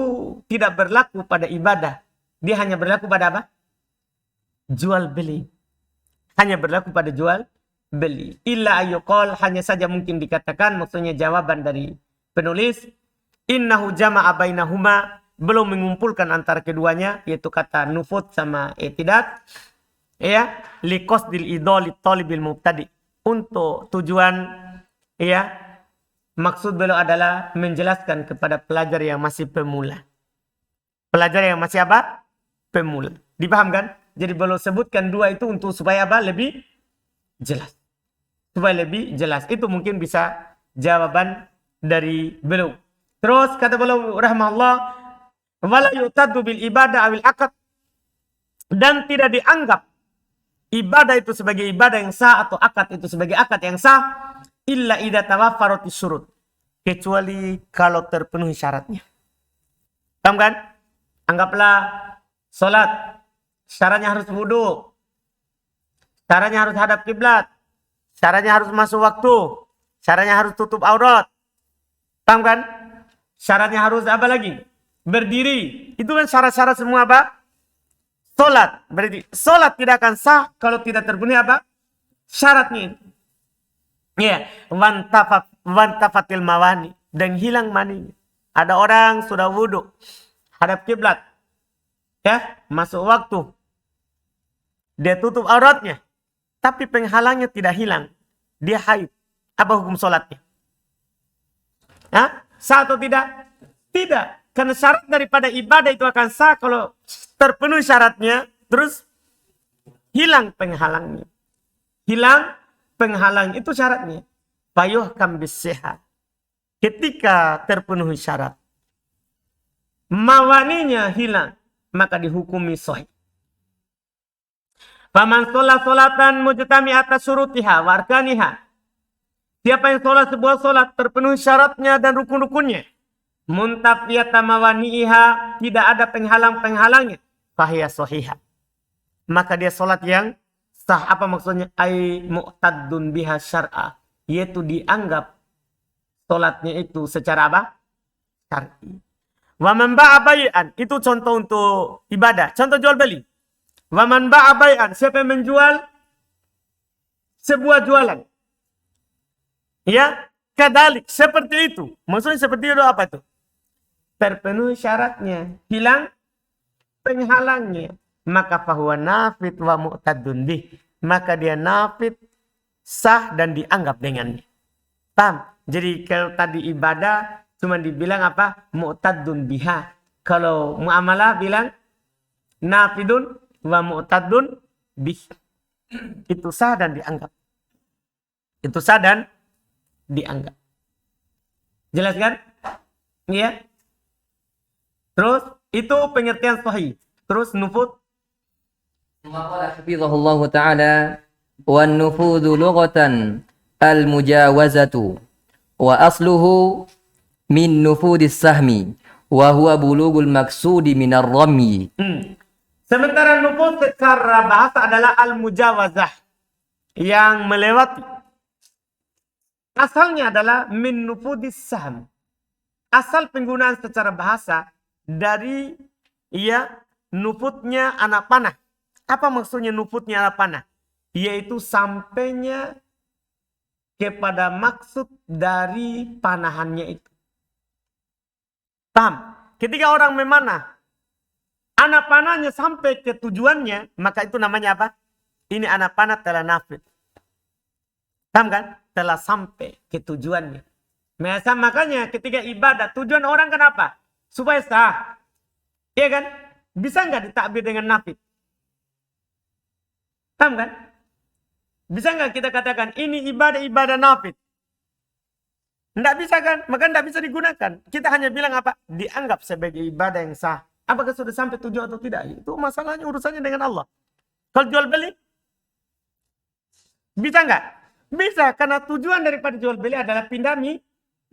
tidak berlaku pada ibadah. Dia hanya berlaku pada apa? Jual beli. Hanya berlaku pada jual beli. Illa ayyuqal, hanya saja mungkin dikatakan, maksudnya jawaban dari penulis, innahu jama'a bainahuma, belum mengumpulkan antara keduanya, yaitu kata nufut sama i'tidad, ya, liqasdil idhali talibil mubtadi, untuk tujuan, ya, maksud beliau adalah menjelaskan kepada pelajar yang masih pemula. Pelajar yang masih apa? Pemula. Dipahamkan? Jadi beliau sebutkan dua itu untuk supaya apa? Lebih jelas. Supaya lebih jelas. Itu mungkin bisa jawaban dari beliau. Terus kata beliau rahimahullah, wala yu'taddu bil ibadah awil akad, dan tidak dianggap ibadah itu sebagai ibadah yang sah atau akad itu sebagai akad yang sah illa idza tawaffarat syurut, kecuali kalau terpenuhi syaratnya. Paham kan? Anggaplah salat, syaratnya harus wudu, syaratnya harus hadap kiblat, syaratnya harus masuk waktu, syaratnya harus tutup aurat. Paham kan? Syaratnya harus apa lagi? Berdiri. Itu kan syarat-syarat semua apa? Salat. Berarti salat tidak akan sah kalau tidak terpenuhi apa? Syaratnya. Ya, wantafatil mawani, dan hilang maninya. Ada orang sudah wudu, hadap kiblat, ya, masuk waktu, dia tutup auratnya, tapi penghalangnya tidak hilang, dia haid. Apa hukum salatnya? Hah? Sah atau tidak? Tidak, karena syarat daripada ibadah itu akan sah kalau terpenuhi syaratnya, terus hilang penghalangnya. Hilang penghalang, itu syaratnya. Fayuhkam bis-sihah. Ketika terpenuhi syarat, mawaninya hilang, maka dihukumi sahih. Faman sholat sholatan mujtami'ata syurutiha wa arkaniha. Siapa yang sholat sebuah sholat terpenuhi syaratnya dan rukun-rukunnya, muntafiyata mawani'iha, tidak ada penghalang-penghalangnya, fahiya sahihah, maka dia sholat yang sah. Apa maksudnya? Ai mu'taddun biha syar'a, yaitu dianggap sholatnya itu secara apa? Syar'i. Wa man ba'a bai'an, itu contoh untuk ibadah, contoh jual beli. Wa man ba'a bai'an, siapa yang menjual sebuah jualan, ya, kadalik, seperti itu. Maksudnya seperti itu apa itu? Terpenuhi syaratnya, hilang penghalangnya, maka fahuwa nafid wa mu'tadun bih, maka dia nafid, sah dan dianggap dengannya. Paham? Jadi kalau tadi ibadah cuma dibilang apa? Mu'tadun biha. Kalau muamalah bilang nafidun wa mu'tadun bih. Itu sah dan dianggap. Itu sah dan dianggap. Jelas kan? Iya. Terus itu pengertian sahih. Terus nufud. Maqala hafizahullah ta'ala wan nufudhu lughatan al mujawazatu wa asluhu min nufudis sahmi wa huwa bulughul maksudi minar rami. Sementara nufud secara bahasa adalah al mujawazah, yang melewati. Asalnya adalah min nufudis sahm. Asal penggunaan secara bahasa dari nufudnya anak panah. Apa maksudnya nufudnya anak panah? Yaitu sampainya kepada maksud dari panahannya itu. Paham? Ketika orang memanah, anak panahnya sampai ke tujuannya, maka itu namanya apa? Ini anak panah telah nafid. Paham kan? Telah sampai ke tujuannya. Makanya ketika ibadah, tujuan orang kenapa? Supaya sah. Iya kan? Bisa nggak ditakbir dengan nafid? Paham kan? Bisa nggak kita katakan ini ibadah nafid? Nggak bisa kan? Maka nggak bisa digunakan. Kita hanya bilang apa? Dianggap sebagai ibadah yang sah. Apakah sudah sampai tujuan atau tidak? Itu masalahnya, urusannya dengan Allah. Kalau jual beli, bisa nggak? Bisa, karena tujuan daripada jual beli adalah pindah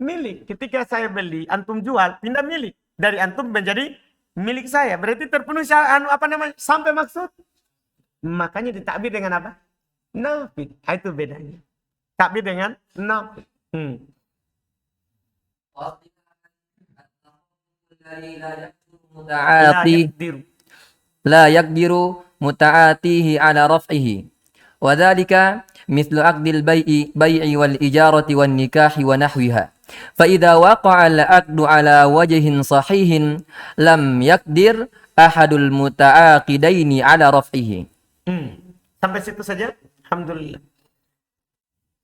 milik. Ketika saya beli, antum jual, pindah milik. Dari antum menjadi milik saya. Berarti terpenuhi sampai maksud. Makanya ditakbir dengan apa? Nafid. Itu bedanya. Takbir dengan nafid. La yakdiru muta'atihi ala raf'ihi. Wa dhalika mithlu aqdil bai'i wal ijarati wan nikahi wa nahwiha. Fa idza waqa'a al-aqdu ala wajhin sahihin lam yakdir ahadul muta'aqidaini ala raf'ihi. Sampai situ saja. Alhamdulillah.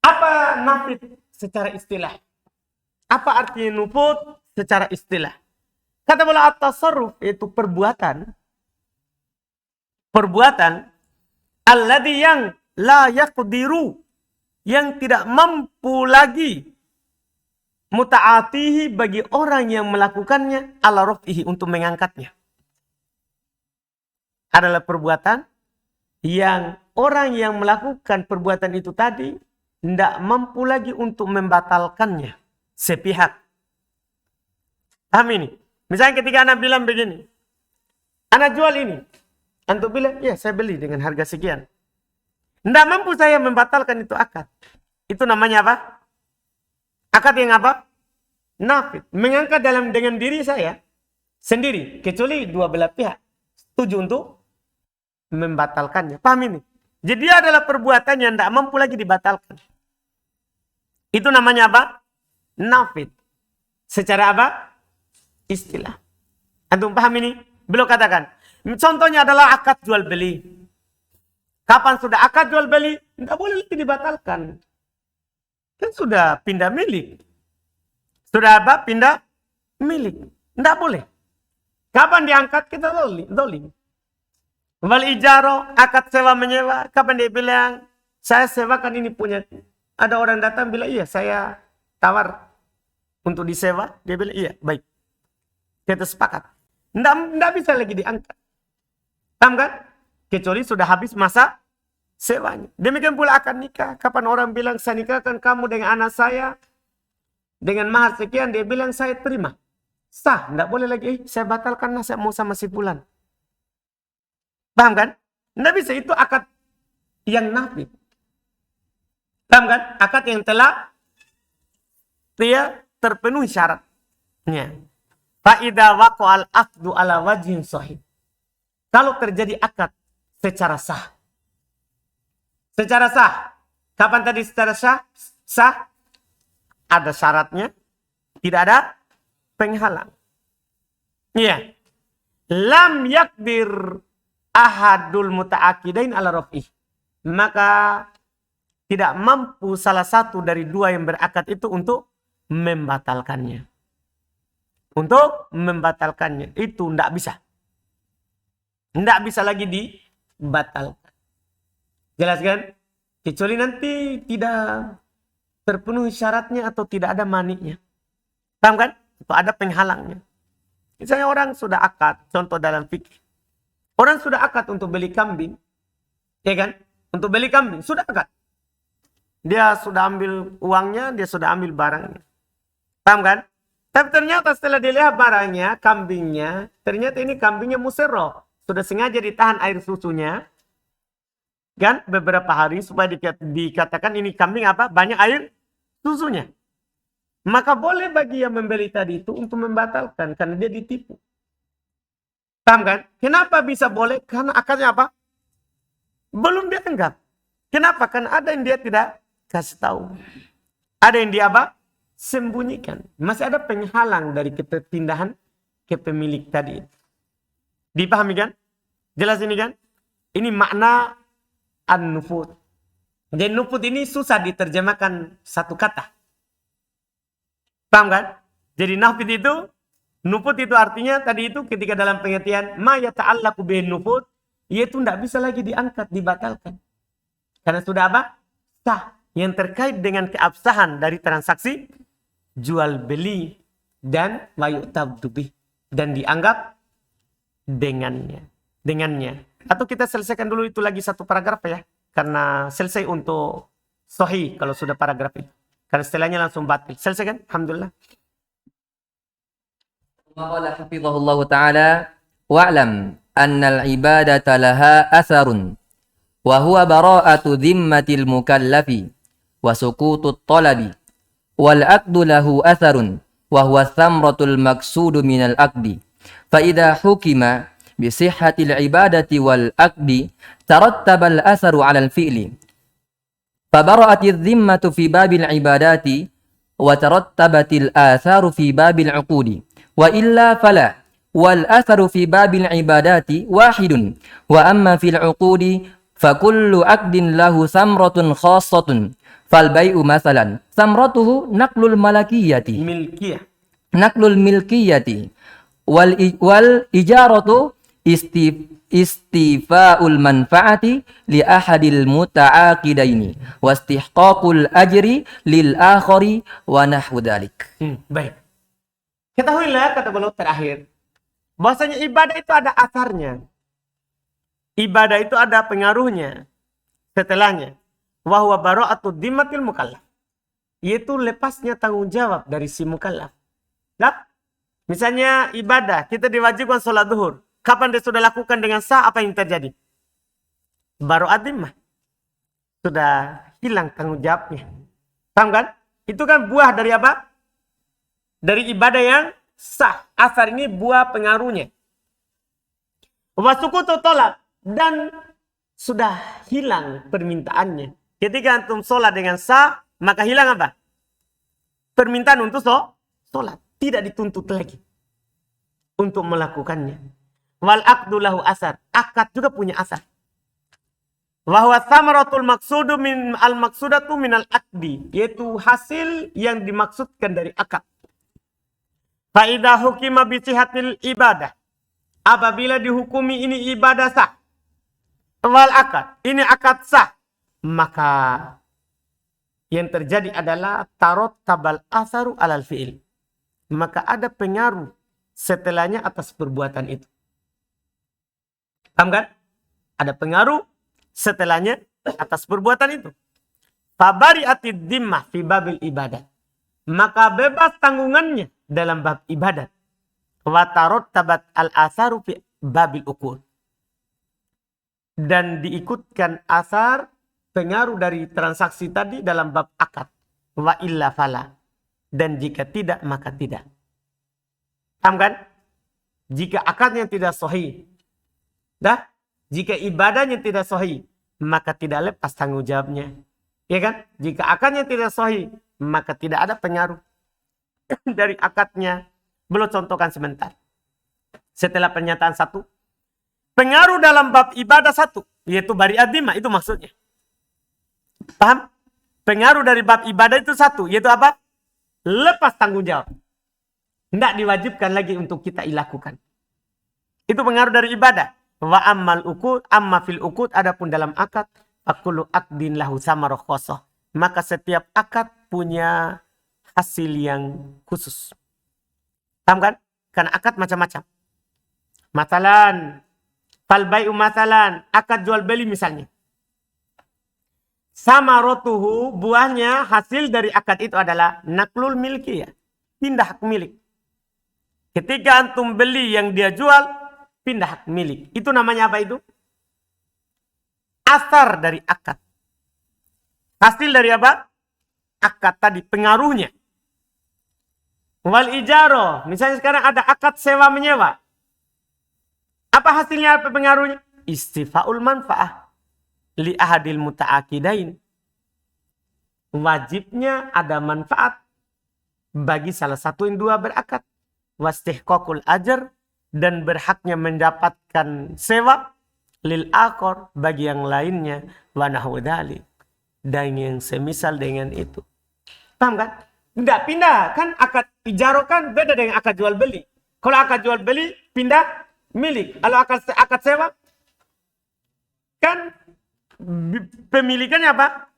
Apa nafid secara istilah? Apa artinya nufud secara istilah? Kata bola at-tasarruf itu perbuatan. Perbuatan alladhi yang la yaqdiru, yang tidak mampu lagi muta'atihi bagi orang yang melakukannya ala raf'ihi, untuk mengangkatnya. Adalah perbuatan yang orang yang melakukan perbuatan itu tadi tidak mampu lagi untuk membatalkannya sepihak. Paham ini? Misalnya ketika anak bilang begini, anak jual ini, antum bilang, ya saya beli dengan harga sekian. Tidak mampu saya membatalkan itu akad. Itu namanya apa? Akad yang apa? Nafid. Mengangkat dengan diri saya sendiri, kecuali dua belah pihak setuju untuk membatalkannya. Paham ini? Jadi dia adalah perbuatan yang tidak mampu lagi dibatalkan. Itu namanya apa? Nafid. Secara apa? Istilah. Antum paham ini? Belum katakan. Contohnya adalah akad jual beli. Kapan sudah akad jual beli? Tidak boleh lagi dibatalkan. Kan sudah pindah milik. Sudah apa? Pindah milik. Tidak boleh. Kapan diangkat? Kita dolim. Wal ijaro, akad sewa menyewa. Kapan dia bilang, saya sewakan ini punya. Ada orang datang bilang, iya saya tawar untuk disewa. Dia bilang, iya baik. Kita sepakat. Tidak bisa lagi diangkat. Paham kan? Kecuali sudah habis masa sewanya. Demikian pula akad nikah. Kapan orang bilang saya nikahkan kamu dengan anak saya dengan mahar sekian, dia bilang saya terima. Sah, tidak boleh lagi. Saya batalkan, saya mau sama si fulan. Paham kan? Tidak bisa, itu akad yang nafi. Paham kan? Akad yang telah dia terpenuhi syaratnya. Fa'idha waqa'al aqdu ala wajhin sahih. Kalau terjadi akad secara sah. Secara sah. Kapan tadi secara sah? Sah. Ada syaratnya. Tidak ada penghalang. Iya. Lam yakdir ahadul muta'akidain ala raf'ih. Maka tidak mampu salah satu dari dua yang berakad itu untuk membatalkannya. Untuk membatalkannya. Itu tidak bisa. Tidak bisa lagi dibatalkan. Jelas kan? Kecuali nanti tidak terpenuhi syaratnya atau tidak ada maniknya. Paham kan? Atau ada penghalangnya. Misalnya orang sudah akad, contoh dalam fikih. Orang sudah akad untuk beli kambing. Ya kan? Untuk beli kambing, sudah akad. Dia sudah ambil uangnya, dia sudah ambil barangnya. Paham kan? Tapi ternyata setelah dilihat barangnya, kambingnya, ternyata ini kambingnya muserro. Sudah sengaja ditahan air susunya. Kan? Beberapa hari supaya dikatakan ini kambing apa? Banyak air susunya. Maka boleh bagi yang membeli tadi itu untuk membatalkan. Karena dia ditipu. Paham kan? Kenapa bisa boleh? Karena akadnya apa? Belum dianggap. Kenapa? Karena ada yang dia tidak kasih tahu. Ada yang dia apa? Sembunyikan. Masih ada penghalang dari kepindahan ke pemilik tadi. Dipahami kan? Jelas ini kan? Ini makna an-nufud. Jadi nufud ini susah diterjemahkan satu kata. Paham kan? Jadi nafid itu, nufud itu artinya tadi itu ketika dalam pengertian ma yata'allaqu bin nufud, yaitu tidak bisa lagi diangkat, dibatalkan. Karena sudah apa? Sah. Yang terkait dengan keabsahan dari transaksi jual beli dan mayu'tabdu bih, dan dianggap dengannya. Atau kita selesaikan dulu itu lagi satu paragraf ya, karena selesai untuk sahih kalau sudah paragraf itu. Karena setelahnya langsung batil. Selesai kan? Alhamdulillah. Qala hafizahullah ta'ala wa'lam annal ibadata laha atharun wa huwa bara'atu dhimmatil mukallafi wa sukutut talabi wal aqdu lahu atharun wa huwa thamratul maqsudu minal aqdi fa idha hukima bi sihhatil ibadati wal aqdi tarattaba al atharu 'ala al fi'li fa bara'atiz dhimmatu fi babil ibadati wa tarattabatil atharu fi babil 'uqudi wa illa fala wal atharu fi babil ibadati wahidun wa amma fil 'uqudi fa kullu 'aqdin lahu thamratun khassatun fal bai'u masalan samratuhu naqlul malakiyati Milkiyah. naqlul milkiyati wal ijaratu istifa'ul manfaati li ahadil muta'aqidaini wastihqaqul ajri lil akhari wa nahwu dzalik. Baik. Ketahuilah kata beliau terakhir, bahwasanya ibadah itu ada asarnya. Ibadah itu ada pengaruhnya setelahnya. Wa huwa bara'atu dhimmatil mukallaf. Yaitu lepasnya tanggung jawab dari si mukallaf. Nah, misalnya ibadah, kita diwajibkan sholat zuhur. Kapan dia sudah lakukan dengan sah, apa yang terjadi? Bara'at dhimmah. Sudah hilang tanggung jawabnya. Paham kan? Itu kan buah dari apa? Dari ibadah yang sah. Asar ini buah pengaruhnya. Wa sukutu tolak. Dan sudah hilang permintaannya. Ketika antum sholat dengan sah, maka hilang apa? Permintaan untuk sholat. Tidak dituntut lagi untuk melakukannya. Wal aqdu lahu asar. Akad juga punya asar. Wa huwa thamaratul maqsudu min al maqsudatu min al aqdi. Yaitu hasil yang dimaksudkan dari akad. Fa idza hukima bi sihatil ibadah. Apabila dihukumi ini ibadah sah. Wal akad. Ini akad sah. Maka yang terjadi adalah tarot tabal asaru alal fi'il. Maka ada pengaruh setelahnya atas perbuatan itu. Paham kan? Ada pengaruh setelahnya atas perbuatan itu. Fabari'atid dhimmah fi babil ibadah. Maka bebas tanggungannya dalam bab ibadat. Wa tarottabat al-asaru fi babil uqul. Dan diikutkan asar pengaruh dari transaksi tadi dalam bab akad. Wa illa fala. Dan jika tidak, maka tidak. Paham kan? Jika akadnya tidak sahih. Dah? Jika ibadahnya tidak sahih, maka tidak lepas tanggung jawabnya. Ya kan? Jika akadnya tidak sahih, maka tidak ada pengaruh dari akadnya. Belum contohkan sebentar. Setelah pernyataan satu. Pengaruh dalam bab ibadah satu. Yaitu bari'at dhimmah. Itu maksudnya. Paham? Pengaruh dari bab ibadah itu satu. Yaitu apa? Lepas tanggung jawab. Tidak diwajibkan lagi untuk kita lakukan. Itu pengaruh dari ibadah. Wa ammal uqud, amma fil uqud, adapun dalam akad, fakulu akdin lahu samarah khosoh. Maka setiap akad punya hasil yang khusus. Paham kan? Karena akad macam-macam. Masalan, fal bai'u masalan, akad jual beli misalnya. Samarotuhu, buahnya, hasil dari akad itu adalah naklul milkiyah. Pindah hak milik. Ketika antum beli yang dia jual, pindah hak milik. Itu namanya apa itu? Asar dari akad. Hasil dari apa? Akad tadi, pengaruhnya. Wal ijaro. Misalnya sekarang ada akad sewa menyewa. Apa hasilnya, apa pengaruhnya? Istifa'ul manfa'ah. Li ahadil muta'akidain. Wajibnya ada manfaat bagi salah satu yang dua berakad. Wastihqaqul ajar. Dan berhaknya mendapatkan sewa lil akhar bagi yang lainnya wa nahwu dzalik, dan yang semisal dengan itu. Paham kan? Tidak pindah kan, akad ijaro kan beda dengan akad jual beli. Kalau akad jual beli pindah milik. Kalau akad sewa kan pemilikannya apa?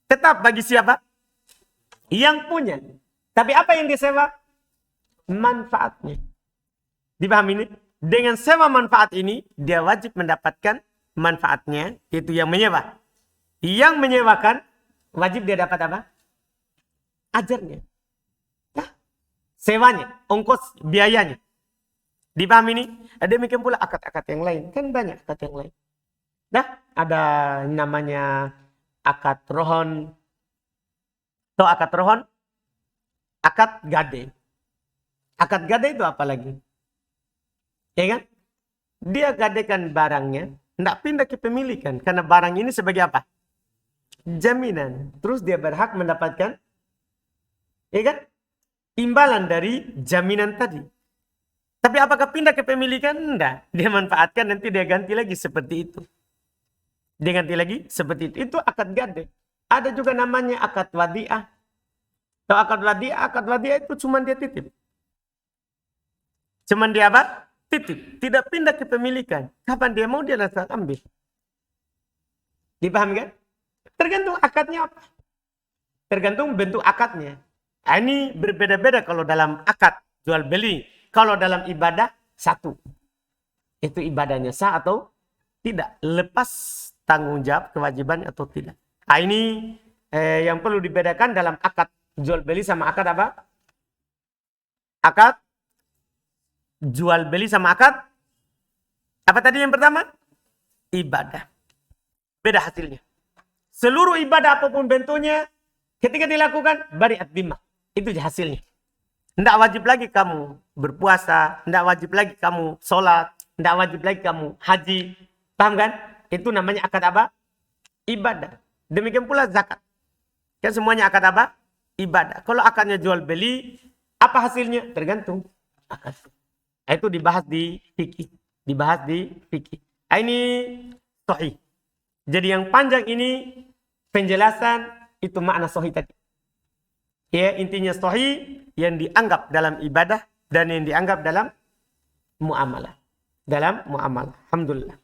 Tetap bagi siapa? Yang punya. Tapi apa yang disewa? Manfaatnya. Dipahami ini? Dengan sewa manfaat ini, dia wajib mendapatkan manfaatnya, yaitu yang menyewa. Yang menyewakan, wajib dia dapat apa? Ajarnya. Nah, sewanya, ongkos, biayanya. Dipahami ini? Demikian pula akad-akad yang lain. Kan banyak akad yang lain. Nah, ada namanya akad rohon. Atau akad rohon, akad gade. Akad gade itu apa lagi? Ya kan? Dia gadekan barangnya, tidak pindah ke pemilikan. Karena barang ini sebagai apa? Jaminan. Terus dia berhak mendapatkan, ya kan? Imbalan dari jaminan tadi. Tapi apakah pindah ke pemilikan? Tidak. Dia manfaatkan, nanti dia ganti lagi seperti itu. Dia ganti lagi seperti itu. Itu akad gade. Ada juga namanya akad wadi'ah. Atau akad wadi'ah itu cuma dia titip. Cuma dia apa? Titip. Tidak pindah ke pemilikan. Kapan dia mau, dia langsung ambil. Dipahami kan? Tergantung akadnya apa. Tergantung bentuk akadnya. Nah, ini berbeda-beda kalau dalam akad jual beli. Kalau dalam ibadah, satu. Itu ibadahnya sah atau tidak. Lepas tanggung jawab kewajiban atau tidak. Nah, ini yang perlu dibedakan dalam akad jual beli sama akad apa? Akad jual beli sama akad apa tadi yang pertama? Ibadah. Beda hasilnya. Seluruh ibadah apapun bentuknya, ketika dilakukan bari'at dhimmah. Itu hasilnya. Tidak wajib lagi kamu berpuasa, tidak wajib lagi kamu sholat, tidak wajib lagi kamu haji. Paham kan? Itu namanya akad apa? Ibadah. Demikian pula zakat. Kan semuanya akad apa? Ibadah. Kalau akadnya jual beli, apa hasilnya? Tergantung akad. Itu dibahas di fikih. Dibahas di fikih. Ini sahih. Jadi yang panjang ini penjelasan itu makna sahih tadi. Ya, intinya sahih yang dianggap dalam ibadah dan yang dianggap dalam muamalah. Dalam muamalah. Alhamdulillah.